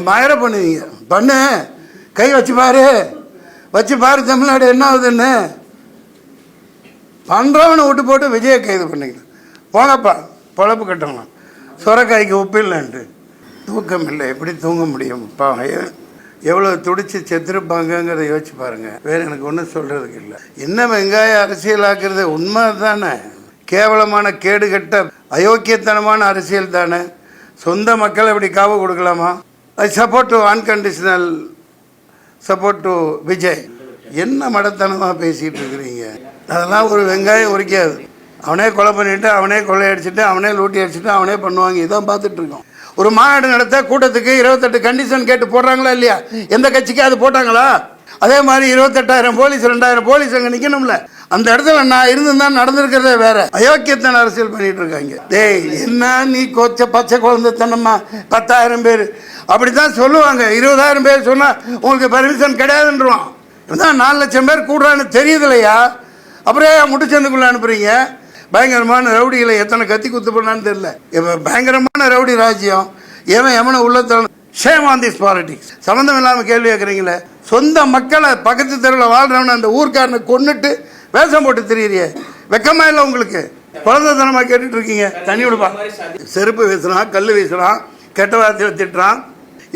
மயிர பண்ணுவீங்க பண்ணு, கை வச்சு பாரு தமிழ்நாடு என்ன ஆகுதுன்னு. பண்ணுறவனை விட்டு போட்டு விஜயை கைது பண்ணிக்கணும். போங்கப்பா, பொழப்பு கட்டணும். சுரக்காய்க்கு உப்பு இல்லைன்ட்டு தூக்கம் இல்லை. எப்படி தூங்க முடியும்? எவ்வளோ துடிச்சு செத்துருப்பாங்கங்கிறத யோசிச்சு பாருங்கள். வேறு எனக்கு ஒன்றும் சொல்கிறதுக்கு இல்லை. என்ன வெங்காய அரசியலாக்குறது உண்மை தானே? கேவலமான கேடுகட்ட அயோக்கியத்தனமான அரசியல் தானே. சொந்த மக்களை இப்படி காவு கொடுக்கலாமா? I support to unconditional support to Vijay. என்ன மடத்தனமாக பேசிகிட்டு இருக்கிறீங்க? அதெல்லாம் ஒரு வெங்காயம் உரிக்காது. அவனே கொலை பண்ணிவிட்டு, அவனே கொள்ளையடிச்சிட்டு, அவனே லூட்டி அடிச்சுட்டு, அவனே பண்ணுவாங்க. இதான் பார்த்துட்ருக்கோம். ஒரு மாநாடு நடத்த கூட்டத்துக்கு 28 கண்டிஷன் கேட்டு போடுறாங்களா இல்லையா? எந்த கட்சிக்கு அது போட்டாங்களா? அதே மாதிரி 28,000 போலீஸ் 2,000 போலீஸ் அங்கே நிற்கணும்ல. அந்த இடத்துல நான் இருந்துதான் நடந்திருக்கிறதே வேற. அயோக்கியத்தன அரசியல் பண்ணிட்டு இருக்காங்க. டேய், என்ன நீ பச்சை குழந்தைத்தனமா 10,000 பேர் அப்படித்தான் சொல்லுவாங்க. 20,000 பேர் சொன்னா உங்களுக்கு பர்மிஷன் கிடையாதுன்றான். 4 லட்சம் பேர் கூடுறான்னு தெரியுது இல்லையா? அப்புறம் முட்டுச்சந்துக்குள்ள அனுப்புறீங்க. பயங்கரமான ரவுடிகளை எத்தனை கத்தி குத்து பண்ணான்னு தெரியல. இப்போ பயங்கரமான ரவுடி ராஜ்யம். எவனை உள்ளத்தான ஷேம் ஆன் திஸ் பாலிடிக்ஸ். சம்மந்தம் இல்லாமல் கேள்வி கேட்குறீங்களே. சொந்த மக்களை பக்கத்து தெருவில் வாழ்றவன அந்த ஊர்க்காரனை கொன்னுட்டு வேஷம் போட்டு தெரியுறியே, வெக்கமா இல்லை உங்களுக்கு? குழந்தைத்தனமாக கேட்டுட்டு இருக்கீங்க. தண்ணி விடுப்பா. செருப்பு வீசுறான், கல் வீசுறான், கெட்ட வார்த்தையில் திட்டுறான்.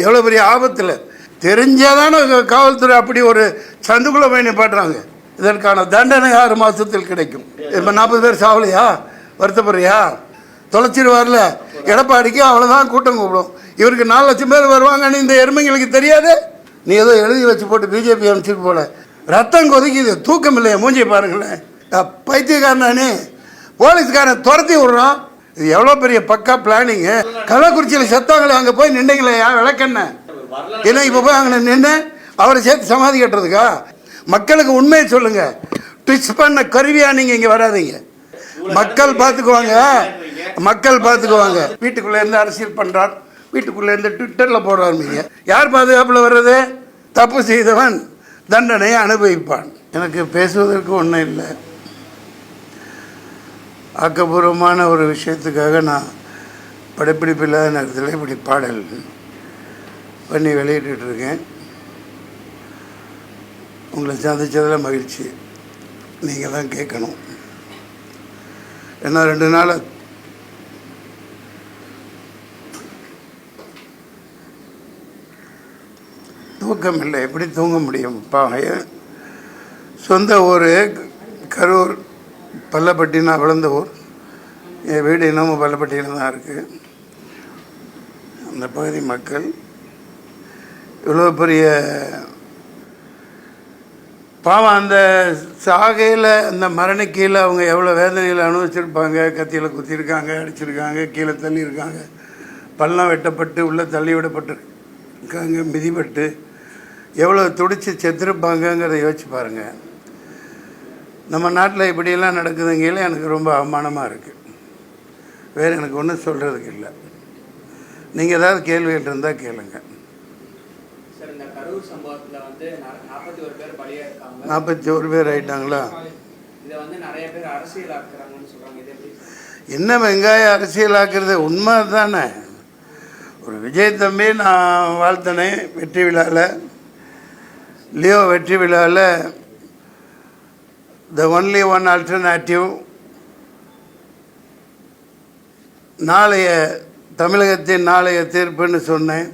எவ்வளோ பெரிய ஆபத்தில் தெரிஞ்சாதானே காவல்துறை அப்படி ஒரு சந்துக்குள்ளே போய் நிப்பாட்டுறாங்க. இதற்கான தண்டனை 6 மாதத்தில் கிடைக்கும். இப்போ 40 பேர் சாவலையா? வருத்தப்படுறியா? தொலைச்சிருவார்ல எடப்பாடிக்கு. அவ்வளோதான் கூட்டம் கூப்பிடும். இவருக்கு 4 லட்சம் பேர் வருவாங்கன்னு இந்த எருமைங்களுக்கு தெரியாது. நீ ஏதோ எழுதி வச்சு போட்டு பிஜேபி அனுப்பிச்சிட்டு போல. ரத்தம் கொதிக்குது, தூக்கம் இல்லையா? மூஞ்சி பாருங்களேன். பைத்தியக்காரனே. போலீஸ்காரன் துரத்தி விடுறான். இது எவ்வளோ பெரிய பக்கா பிளானிங்கு. கள்ளக்குறிச்சியில் செத்தாங்களே, அங்கே போய் நின்றுங்களேயா விளக்கென்ன? ஏன்னா இப்போ போய் அங்கே நின்று அவரை சேர்த்து சமாதி கட்டுறதுக்கா? மக்களுக்கு உண்மையை சொல்லுங்க. ட்விஸ்ட் பண்ண கருவியா நீங்க இங்க வராதீங்க. மக்கள் பார்த்துக்குவாங்க, மக்கள் பார்த்துக்குவாங்க. வீட்டுக்குள்ள இருந்து அரசியல் பண்றார், வீட்டுக்குள்ள இருந்து ட்விட்டர்ல போடுறாருங்க. யார் பாதுகாப்புல வர்றது? தப்பு செய்தவன் தண்டனையை அனுபவிப்பான். எனக்கு பேசுவதற்கு ஒன்றும் இல்லை. ஆக்கப்பூர்வமான ஒரு விஷயத்துக்காக நான் படப்பிடிப்பு இல்லாத நேரத்தில் இப்படி பாடல் பண்ணி வெளியிட்டு இருக்கேன். உங்களை சந்தித்ததில் மகிழ்ச்சி. நீங்கள் தான் கேட்கணும். ஏன்னா 2 நாள் தூக்கம் இல்லை. எப்படி தூங்க முடியும்? சொந்த ஊர் கரூர், பள்ளப்பட்டினா வளர்ந்த ஊர். என் வீடு இன்னமும் பள்ளப்பட்டியில் தான் இருக்குது. அந்த பகுதி மக்கள் இவ்வளோ பெரிய பாவம். அந்த சாகையில், அந்த மரணிக்கையில் அவங்க எவ்வளோ வேதனையில் அனுபவிச்சிருப்பாங்க. கத்தியில் குத்திருக்காங்க, அடிச்சிருக்காங்க, கீழே தள்ளியிருக்காங்க, பள்ளம் வெட்டப்பட்டு உள்ளே தள்ளி விடப்பட்டிருக்காங்க, மிதிப்பட்டு எவ்வளோ துடிச்சு செத்துருப்பாங்கங்கிறத யோசிச்சு பாருங்கள். நம்ம நாட்டில் இப்படியெல்லாம் நடக்குதுங்கையில் எனக்கு ரொம்ப அவமானமாக இருக்குது. வேறு எனக்கு ஒன்றும் சொல்கிறதுக்கு இல்லை. நீங்கள் ஏதாவது கேள்விகள் இருந்தால் கேளுங்க. 41 பேர் ஆயிட்டாங்களா? என்ன வெங்காய அரசியலாக்குறது உண்மை தானே. ஒரு விஜய் தம்பி நான் வாழ்த்தனேன் வெற்றி விழாவில், லியோ வெற்றி விழாவில். The only one alternative. நாளைய தமிழகத்தின் நாளைய தீர்ப்புன்னு சொன்னேன்.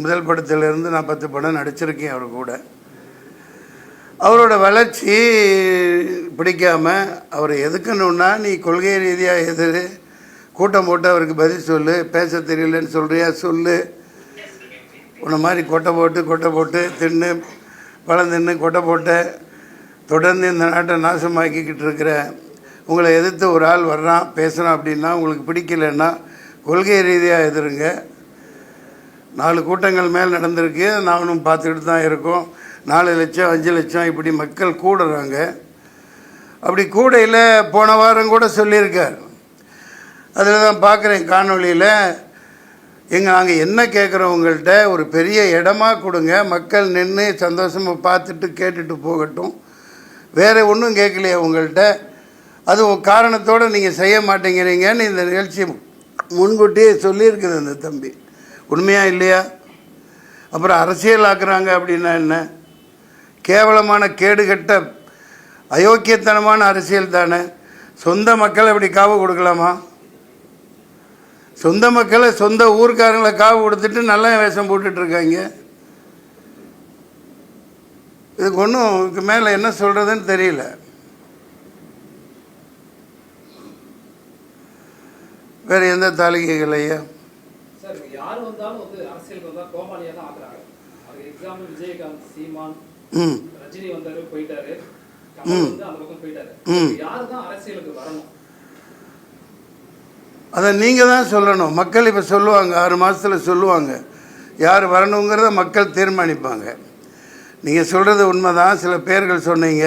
முதல் படத்திலிருந்து நான் 10 படம் நடிச்சிருக்கேன் அவர் கூட. அவரோட வளர்ச்சி பிடிக்காமல் அவரை எதுக்கணுன்னா, நீ கொள்கை ரீதியாக எதிர் கூட்டம் போட்டு அவருக்கு பதில் சொல்லு. பேச தெரியலன்னு சொல்கிறியா சொல்லு. உன்னை மாதிரி கொட்டை போட்டு தின்னு பழம் தின்னு கொட்டை போட்ட தொடர்ந்து இந்த நாட்டை நாசமாக்கிக்கிட்டு இருக்கிற உங்களை எதிர்த்து ஒரு ஆள் வர்றான் பேசுகிறான் அப்படின்னா உங்களுக்கு பிடிக்கலைன்னா கொள்கை ரீதியாக எதிருங்க. 4 கூட்டங்கள் மேல் நடந்திருக்கு. நானும் பார்த்துக்கிட்டு தான் இருக்கோம். 4 லட்சம் 5 லட்சம் இப்படி மக்கள் கூடுறாங்க. அப்படி கூடையில் போன வாரம் கூட சொல்லியிருக்கார். அதில் தான் பார்க்குறேன் காணொலியில். நாங்கள் என்ன கேட்குறோம், உங்கள்கிட்ட ஒரு பெரிய இடமா கொடுங்க, மக்கள் நின்று சந்தோஷமாக பார்த்துட்டு கேட்டுட்டு போகட்டும். வேறு ஒன்றும் கேட்கலையே உங்கள்கிட்ட. அது காரணத்தோடு நீங்கள் செய்ய மாட்டேங்கிறீங்கன்னு இந்த நிகழ்ச்சி முன்கூட்டியே சொல்லியிருக்குது அந்த தம்பி. உண்மையா இல்லையா? அப்புறம் அரசியல் ஆக்குறாங்க அப்படின்னா என்ன? கேவலமான கேடுகட்ட அயோக்கியத்தனமான அரசியல் தானே. சொந்த மக்களை இப்படி காவு கொடுக்கலாமா? சொந்த மக்களை சொந்த ஊர்க்காரங்களை காவு கொடுத்துட்டு நல்ல வேஷம் போட்டுட்ருக்காங்க. இதுக்கு ஒன்றும் இதுக்கு மேலே என்ன சொல்கிறதுன்னு தெரியல. வேறு எந்த தாலிகைகள் ஐயா? சார் யார் வந்தாலும் வந்து அரசியலுக்கு வந்தால் கோமாளியாக தான் ஆக்குறாங்க. அதுக்கு எக்ஸாம்பிள் விஜயகாந்த், சீமான், ரஜினி வந்தாரு போயிட்டாரு, கமல் வந்து அந்த பக்கம் போயிட்டாரு. யாரு தான் அரசியலுக்கு வரணும்? அதை நீங்கள் தான் சொல்லணும். மக்கள் இப்போ சொல்லுவாங்க, 6 மாதத்தில் சொல்லுவாங்க யார் வரணுங்கிறத மக்கள் தீர்மானிப்பாங்க. நீங்கள் சொல்கிறது உண்மை தான். சில பேர்கள் சொன்னீங்க,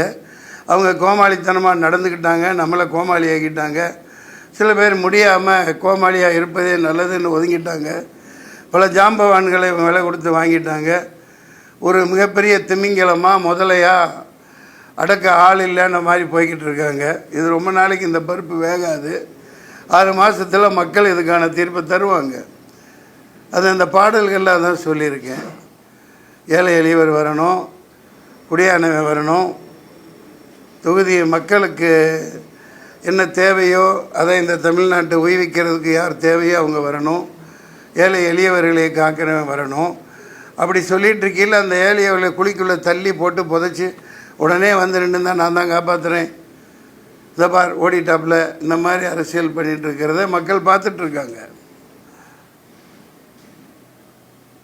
அவங்க கோமாளித்தனமாக நடந்துக்கிட்டாங்க, நம்மளை கோமாளி ஆக்கிட்டாங்க. சில பேர் முடியாமல் கோமாளியாக இருப்பதே நல்லதுன்னு ஒதுங்கிட்டாங்க. பல ஜாம்பவான்களை விலை கொடுத்து வாங்கிட்டாங்க. ஒரு மிகப்பெரிய திமிங்கலமாக முதலையாக அடக்க ஆள் இல்லைன்ற மாதிரி போய்கிட்டு இருக்காங்க. இது ரொம்ப நாளைக்கு இந்த பருப்பு வேகாது. 6 மாதத்தில் மக்கள் இதுக்கான தீர்ப்பை தருவாங்க. அது அந்த பாடல்களில் தான் சொல்லியிருக்கேன். ஏழை எளியவர் வரணும், குடியானவன் வரணும், தொகுதி மக்களுக்கு என்ன தேவையோ அதை இந்த தமிழ்நாட்டை உய்விக்கிறதுக்கு யார் தேவையோ அவங்க வரணும், ஏழை எளியவர்களை காக்கிறவன் வரணும். அப்படி சொல்லிகிட்டு இருக்கையில் அந்த ஏழையவர்களை குழிக்குள்ளே தள்ளி போட்டு புதைச்சி உடனே வந்து நின்று தான் நான் தான் காப்பாற்றுறேன், இந்த பார் ஓடிட்டாப்பில், இந்த மாதிரி அரசியல் பண்ணிகிட்டு இருக்கிறத மக்கள் பார்த்துட்ருக்காங்க.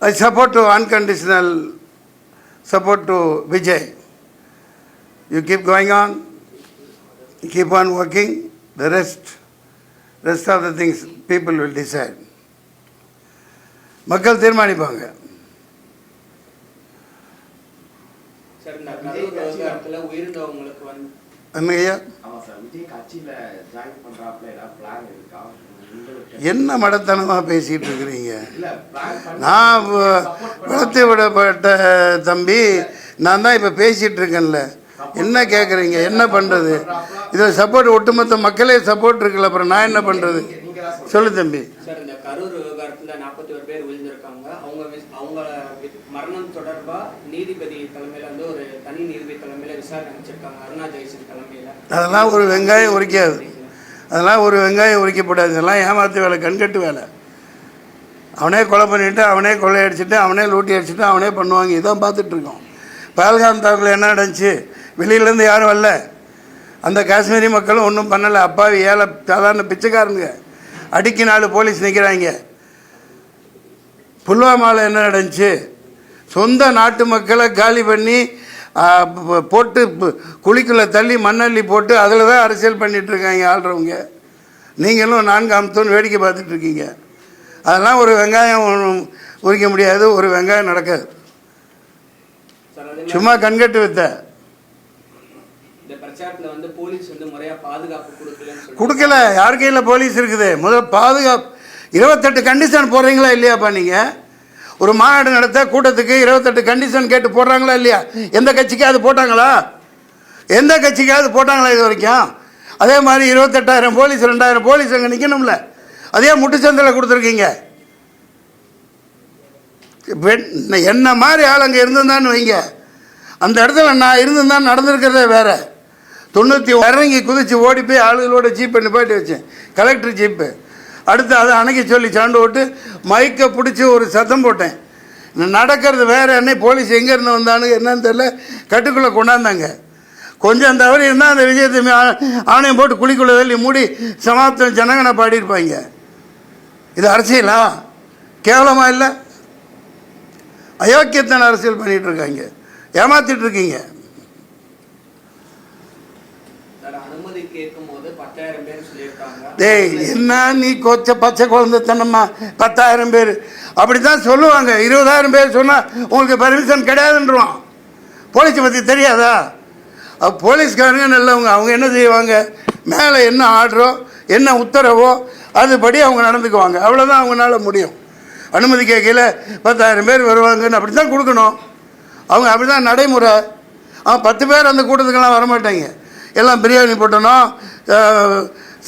I support to unconditional support to Vijay. You keep going on, keep on working, the rest of the things people will decide. மக்கள் தீர்மானிப்பாங்க. என்னையா என்ன மடத்தனமாக பேசிகிட்டு இருக்கிறீங்க? நான் வளர்த்து விடப்பட்ட தம்பி, நான் தான் இப்போ பேசிகிட்டு இருக்கேன்ல. என்ன கேட்குறீங்க? என்ன பண்ணுறது? இதில் சப்போர்ட் ஒட்டுமொத்த மக்களே சப்போர்ட் இருக்குல்ல, அப்புறம் நான் என்ன பண்ணுறது? சொல்லு தம்பி. சார், இந்த கரூர் விவகாரத்தில் 41 பேர் விழுந்திருக்காங்க. அவங்க மரணம் தொடர்பாக நீதிபதி தலைமையில் வந்து ஒரு தனி நீதிபதி தலைமையில் விசாரணை வச்சிருக்காங்க, அருணா ஜெயசன் தலைமையில். அதெல்லாம் ஒரு வெங்காயம் உரிக்காது. அதெல்லாம் ஒரு வெங்காயம் உரிக்கப்படாது. இதெல்லாம் ஏமாத்து வேலை, கண்கட்டு வேலை. அவனே கொலை பண்ணிவிட்டு, அவனே கொள்ளையடிச்சிட்டு, அவனே லூட்டி அடிச்சுட்டு அவனே பண்ணுவாங்க. இதான் பார்த்துட்ருக்கோம். பஹல்காம் தாக்குல என்ன நடந்துச்சு? வெளியிலேருந்து யாரும் வரல. அந்த காஷ்மீரி மக்களும் ஒன்றும் பண்ணலை. அப்பாவி ஏழை சாதாரண பிச்சைக்காரனுங்க. அடிக்கி 4 போலீஸ் நிற்கிறாங்க. புல்வாமாவில் என்ன நடந்துச்சு? சொந்த நாட்டு மக்களை காலி பண்ணி போட்டு குழிக்குள்ளே தள்ளி மண்ணள்ளி போட்டு அதில் தான் அரசியல் பண்ணிகிட்ருக்காங்க ஆள்றவங்க. நீங்களும் 4 அம்சம்னு வேடிக்கை பார்த்துட்ருக்கீங்க. அதெல்லாம் ஒரு வெங்காயம் உரிக்க முடியாது, ஒரு வெங்காயம் நடக்காது. சும்மா கண்கட்டு வித்த. கொடுக்கல. யார் கையில் போலீஸ் இருக்குது? முதல்ல பாதுகாப்பு 28 கண்டிஷன் போடுறீங்களா இல்லையாப்பா? நீங்கள் ஒரு மாநாடு நடத்த கூட்டத்துக்கு 28 கண்டிஷன் கேட்டு போடுறாங்களா இல்லையா? எந்த கட்சிக்காவது போட்டாங்களா? எந்த கட்சிக்காவது போட்டாங்களா இது வரைக்கும்? அதே மாதிரி 28,000 போலீஸ் 2,000 போலீஸ் அங்கே நிற்கணும்ல. அதே முட்டுச்சந்தில் கொடுத்துருக்கீங்க. என்ன மாதிரி ஆள் அங்கே இருந்திருந்தான்னு வைங்க, அந்த இடத்துல நான் இருந்திருந்தான் நடந்திருக்கிறதே வேறு. 90 இறங்கி குதித்து ஓடி போய் ஆளுகளோட ஜீப்பை நிப்பாட்டி வச்சேன், கலெக்டர் ஜீப்பு. அடுத்து அதை அணைக்க சொல்லி சாண்டு ஓட்டு மைக்கை பிடிச்சி ஒரு சத்தம் போட்டேன். நடக்கிறது வேறு. என்ன போலீஸ் எங்கேருந்து வந்தானு என்னன்னு தெரியல, கட்டுக்குள்ளே கொண்டாந்தாங்க. கொஞ்சம் தவறி இருந்தால் அந்த விஜயத்தை ஆணையம் போட்டு குழிக்குள்ளே தள்ளி மூடி சமாப்தம் ஜனகனை பாடியிருப்பாங்க. இது அரசியலா? கேவலமாக இல்லை? அயோக்கியத்தன அரசியல் பண்ணிகிட்டு இருக்காங்க, ஏமாத்திட்டு இருக்கீங்க. டேய், என்ன நீ பச்சை குழந்தைத்தனமா 10,000 பேர் அப்படி தான் சொல்லுவாங்க. 20,000 பேர் சொன்னால் உங்களுக்கு பர்மிஷன் கிடையாதுன்றான். போலீஸை பற்றி தெரியாதா? போலீஸ்காரங்க நல்லவங்க. அவங்க என்ன செய்வாங்க? மேலே என்ன ஆர்டரோ என்ன உத்தரவோ அதுபடி அவங்க நடந்துக்குவாங்க. அவ்வளோதான் அவங்களால முடியும். அனுமதி கேட்கல 10,000 பேர் வருவாங்கன்னு அப்படி தான் கொடுக்கணும். அவங்க அப்படி தான் நடைமுறை. 10 பேர் அந்த கூட்டத்துக்கெல்லாம் வரமாட்டாங்க. எல்லாம் பிரியாணி போட்டணும்,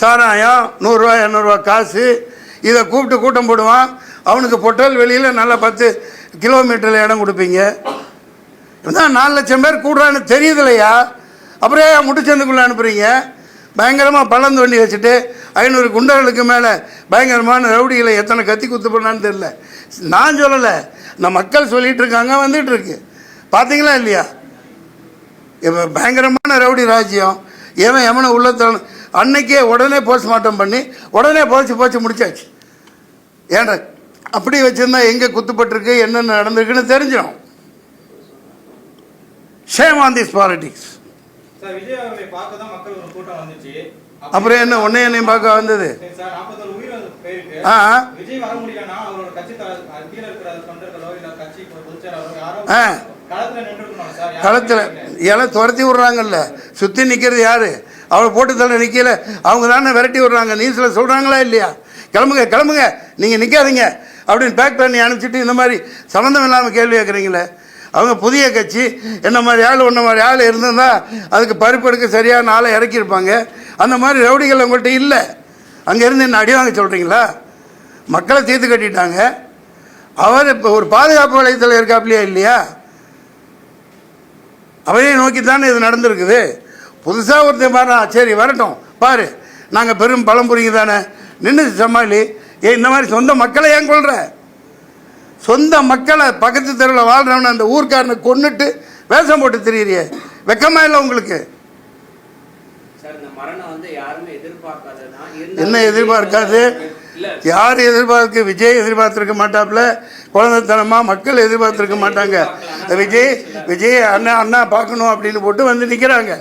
சாராயம் 100 ரூபா 200 ரூபா காசு, இதை கூப்பிட்டு கூட்டம் போடுவான். அவனுக்கு பொட்டல் வெளியில் நல்லா 10 கிலோமீட்டரில் இடம் கொடுப்பீங்க. இதுதான் 4 லட்சம் பேர் கூடுறான்னு தெரியுதுலையா? அப்புறம் ஏன் முட்டுச்சந்துக்குள்ளே அனுப்புகிறீங்க? பயங்கரமாக பள்ளம் தோண்டி வச்சுட்டு 500 குண்டர்களுக்கு மேலே பயங்கரமான ரவுடிகளை எத்தனை கத்தி குத்து பண்ணான்னு தெரில. நான் சொல்லலை, நான் மக்கள் சொல்லிகிட்டு இருக்காங்க, வந்துட்டுருக்கு. பார்த்தீங்களா இல்லையா? இப்போ பயங்கரமான ரவுடி ராஜ்யம். எவனை உள்ளத்தன அன்னைக்கே உடனே போஸ்ட்மார்ட்டம் பண்ணி உடனே போச்சு முடிச்சாச்சு. ஏன்டா அப்படி வச்சுருந்தா எங்கே குத்துப்பட்டிருக்கு, என்னென்ன நடந்திருக்குன்னு தெரிஞ்சிடும். Shame on this politics. அப்புறம் என்ன என்னையும் பார்க்க வந்தது? களத்தில் எல்லாம் துரத்தி விட்றாங்கல்ல. சுற்றி நிற்கிறது யாரு? அவளை போட்டு தள்ள நிற்கல, அவங்க தானே விரட்டி விட்றாங்க. நியூஸில் சொல்கிறாங்களா இல்லையா? கிளம்புங்க நீங்கள் நிற்காதீங்க அப்படின்னு பேக் பண்ணி அனுப்பிச்சிட்டு இந்த மாதிரி சம்மந்தம் இல்லாமல் கேள்வி கேட்குறீங்களே. அவங்க புதிய கட்சி, என்ன மாதிரி ஆள் ஒன்றை மாதிரி ஆள் இருந்திருந்தா அதுக்கு பருப்பு எடுக்க சரியான ஆளை இறக்கியிருப்பாங்க. அந்த மாதிரி ரவுடிகள் உங்கள்கிட்ட இல்லை. அங்கேருந்து என்ன அடி வாங்க சொல்கிறீங்களா? மக்களை தீர்த்து கட்டிட்டாங்க. அவர் இப்போ ஒரு பாதுகாப்பு வளையத்தில் இருக்காப்லையா இல்லையா? அவரே நோக்கி தானே இது நடந்திருக்குது. புதுசாக ஒருத்தர் பாரு, சரி வரட்டும் பாரு, நாங்கள் பெரும் பழம்புரிங்க தானே நின்று சமாளி. இந்த மாதிரி சொந்த மக்களை ஏன் கொள்கிற? சொந்த மக்களை பக்கத்து தெருவில் வாழ்கிறவன அந்த ஊர்க்காரனை கொன்னுட்டு வேஷம் போட்டு தெரியுறியே, வெக்கமா இல்லை உங்களுக்கு? என்ன எதிர்பார்க்காது? யார் எதிர்பார்க்கு? விஜய் எதிர்பார்த்துருக்க மாட்டாப்புல, குழந்தைத்தனமாக மக்கள் எதிர்பார்த்துருக்க மாட்டாங்க. விஜய் அண்ணா பார்க்கணும் அப்படின்னு போட்டு வந்து நிற்கிறாங்க.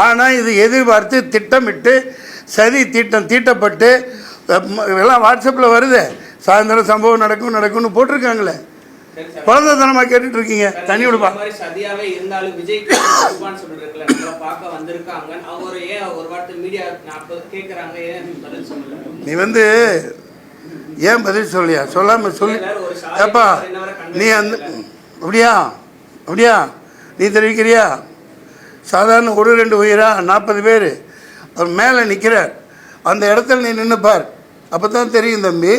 ஆனால் இது எதிர்பார்த்து திட்டமிட்டு சதி திட்டம் தீட்டப்பட்டு எல்லாம் வாட்ஸ்அப்பில் வருது. சாயந்தரம் சம்பவம் நடக்கும்னு போட்டிருக்காங்களே. குழந்தைத்தனமாக கேட்டுட்டு இருக்கீங்க. தண்ணி விடுப்பா. நீ வந்து ஏன் பதில் சொல்லியா? சொல்லாமல் சொல்லி ஏப்பா நீ அந்த அப்படியா நீ தெரிவிக்கிறியா? சாதாரண 1-2 உயிரா 40 பேர் அவர் மேலே நிற்கிறார். அந்த இடத்துல நீ நின்றுப்பார், அப்போ தான் தெரியும் தம்பி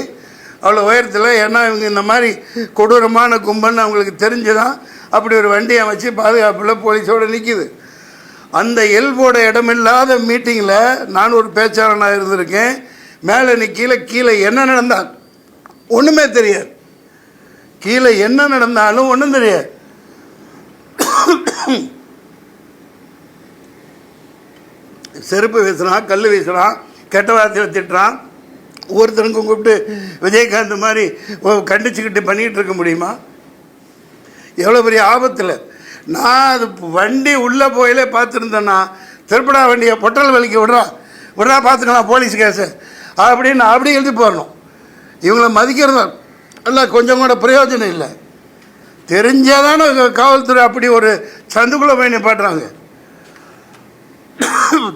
அவ்வளோ உயரத்தில். ஏன்னா இவங்க இந்த மாதிரி கொடூரமான கும்பல்னு அவங்களுக்கு தெரிஞ்சுதான் அப்படி ஒரு வண்டியை வச்சு பாதுகாப்பில் போலீஸோடு நிற்கிது. அந்த எல்போட இடமில்லாத மீட்டிங்கில் நான் ஒரு பேச்சாளனாக இருந்திருக்கேன். மேலே கீழே என்ன நடந்தால் ஒன்றுமே தெரியாது. கீழே என்ன நடந்தாலும் ஒன்றும் தெரியாது. செருப்பு வீசுகிறான், கல் வீசுகிறான், கெட்ட வார்த்தையில் திட்டுறான். ஒவ்வொருத்தருக்கும் கூப்பிட்டு விஜயகாந்த் மாதிரி கண்டிச்சுக்கிட்டு பண்ணிகிட்டு இருக்க முடியுமா? எவ்வளோ பெரிய ஆபத்தில். நான் அது வண்டி உள்ளே போயிலே பார்த்துருந்தேன்னா திருப்படா வண்டியை பொட்டல் வலிக்க விட்றா பார்த்துக்கலாம் போலீஸ் கேஸு அப்படின்னு அப்படி எழுதி போடணும். இவங்கள மதிக்கிறது இல்லை, கொஞ்சம் கூட பிரயோஜனம் இல்லை. தெரிஞ்சாதானே காவல்துறை அப்படி ஒரு சந்துக்குள்ளே போய் நிப்பாட்டுறாங்க.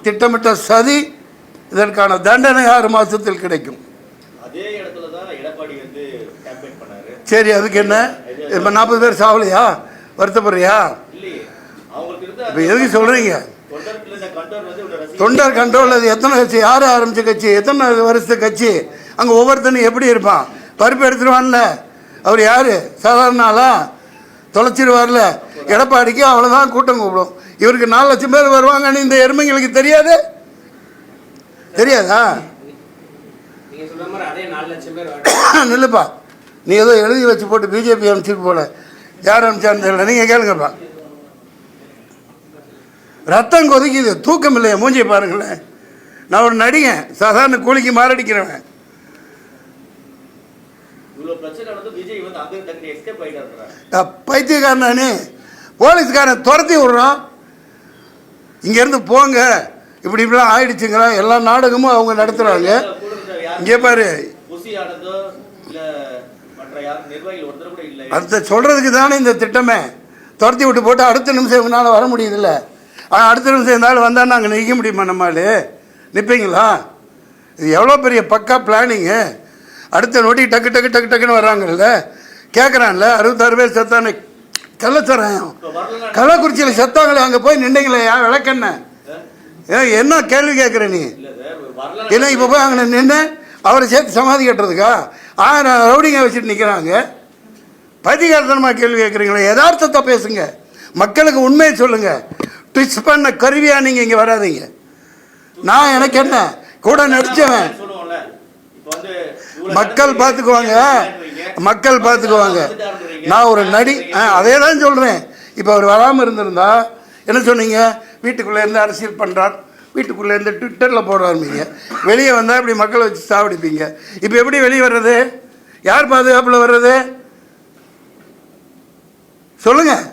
திட்டமிட்ட சதி. இதற்கான தண்டனை 6 மாதத்தில் கிடைக்கும். அதே இடத்துல தான் எடப்பாடி வந்து கேம்பெயின் பண்ணாரு. சரி, அதுக்கு என்ன? இப்போ 40 பேர் சாவலையா? வருத்தப்படுறியா? இப்போ எதுக்கு சொல்கிறீங்க? தொண்டர் கண்ட்ரோல். அது எத்தனை கட்சி? யார் ஆரம்பித்த கட்சி? எத்தனை வருஷத்து கட்சி? அங்கே ஒவ்வொருத்தனும் எப்படி இருப்பான்? பருப்பு எடுத்துருவான்ல. அவர் யார்? சாதாரண ஆளா? தொலைச்சிடுவார்ல. எடப்பாடிக்கு அவ்வளோதான் கூட்டம் கூப்பிடும். இவருக்கு 4 லட்சம் பேர் வருவாங்கன்னு இந்த எருமைங்களுக்கு தெரியாதா? நில்லுப்பா, நீ ஏதோ எழுதி வச்சு போட்டு பிஜேபி அனுப்பிச்சிட்டு போல. யார் அனுப்பிச்சான்னு தெரியல, நீங்கள் கேளுங்கப்பா. ரத்தம் கொதிக்குது, தூக்கம் இல்லையா? மூஞ்சியை பாருங்களேன். நான் ஒரு நடிகன், சாதாரண கூலிக்கு மாரடிக்கிறவன். பைத்தியக்காரனே, போலீஸ்காரன் துரத்தி விடுறான். இங்கேருந்து போங்க, இப்படிலாம் ஆயிடுச்சுங்களா? எல்லா நாடகமும் அவங்க நடத்துகிறாங்க. இங்கே பாரு, அதை சொல்கிறதுக்கு தானே இந்த திட்டமே. துரத்தி விட்டு போட்டு அடுத்த நிமிஷம் இவங்களால வர முடியுதுல்ல. ஆனால் அடுத்த நிமிஷம் இருந்தாலும் வந்தால் நாங்கள் நிற்க முடியுமா? நம்மளால் நிற்பீங்களா? இது எவ்வளோ பெரிய பக்கா பிளானிங்கு. அடுத்த நோட்டி டக்குன்னு வர்றாங்கல்ல. கேட்குறான்ல, 66 பேர் செத்தானே கள்ளச்சாராயம் கள்ளக்குறிச்சியில் செத்தாங்களே, அங்கே போய் நின்றீங்களே, விளக்கென்ன? என்ன கேள்வி கேட்குற நீ? ஏன்னா இப்போ போய் அங்கே நின்று அவரை சேர்த்து சமாதி கட்டுறதுக்கா? ரவுடிங்க வச்சுட்டு நிற்கிறாங்க. பைத்தியகாரத்தனமாக கேள்வி கேட்குறீங்களா? யதார்த்தத்தை பேசுங்க, மக்களுக்கு உண்மையை சொல்லுங்கள். ட்விஸ்ட் பண்ண கருவியாக நீங்கள் இங்கே வராதீங்க. நான் எனக்கு என்ன கூட நடித்தவன், சொல்லுவோம்ல, இப்போ வந்து மக்கள் பார்த்துக்குவாங்க, மக்கள் பார்த்துக்குவாங்க. நான் ஒரு அதே தான் சொல்கிறேன். இப்போ அவர் வராமல் இருந்திருந்தா என்ன சொன்னீங்க? வீட்டுக்குள்ளே இருந்து அரசியல் பண்ணுறார், வீட்டுக்குள்ளே இருந்து ட்விட்டரில் போட ஆரம்பிங்க, வெளியே வந்தால் இப்படி மக்களை வச்சு சாவடிப்பீங்க. இப்போ எப்படி வெளியே வர்றது? யார் பாதுகாப்பில் வர்றது? சொல்லுங்கள்.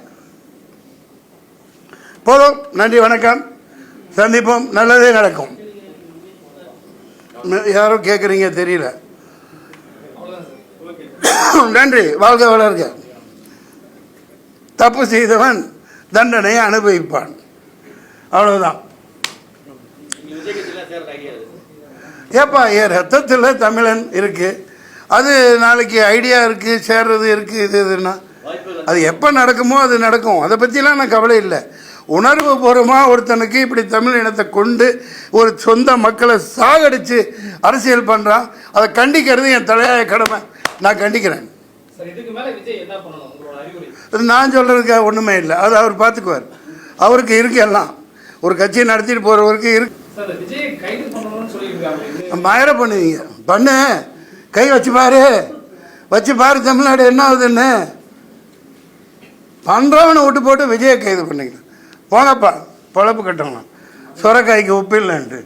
போதும். நன்றி, வணக்கம், சந்திப்போம். நல்லதே நடக்கும். யாரோ கேட்குறீங்க தெரியல. நன்றி, வாழ்க வளர்க. தப்பு செய்தவன் தண்டனையை அனுபவிப்பான். அவ்வளோதான். ஏப்பா, என் ரத்தத்தில் தமிழன் இருக்குது. அது நாளைக்கு ஐடியா இருக்குது, சேர்றது இருக்குது, இதுன்னா அது எப்போ நடக்குமோ அது நடக்கும். அதை பற்றிலாம் நான் கவலை இல்லை. உணர்வு பூர்வமாக ஒருத்தனுக்கு இப்படி தமிழ் இனத்தை கொண்டு ஒரு சொந்த மக்களை சாகடித்து அரசியல் பண்ணுறான். அதை கண்டிக்கிறது என் தலையாய கடமை. நான் கண்டிக்கிறேன். நான் சொல்கிறதுக்கு ஒன்றுமே இல்லை. அது அவர் பார்த்துக்குவார். அவருக்கு இருக்கு எல்லாம். ஒரு கட்சியை நடத்திட்டு போகிறவருக்கு இருக்கு. மயர பண்ணுவீங்க, பண்ணு, கை வச்சு பாரு தமிழ்நாடு என்ன ஆகுதுன்னு. பண்ணுறவனை விட்டு போட்டு விஜயை கைது பண்ணிக்கலாம். போங்கப்பா, பொழப்பு கட்டணும். சுரக்காய்க்கு உப்பு இல்லைன்ட்டு.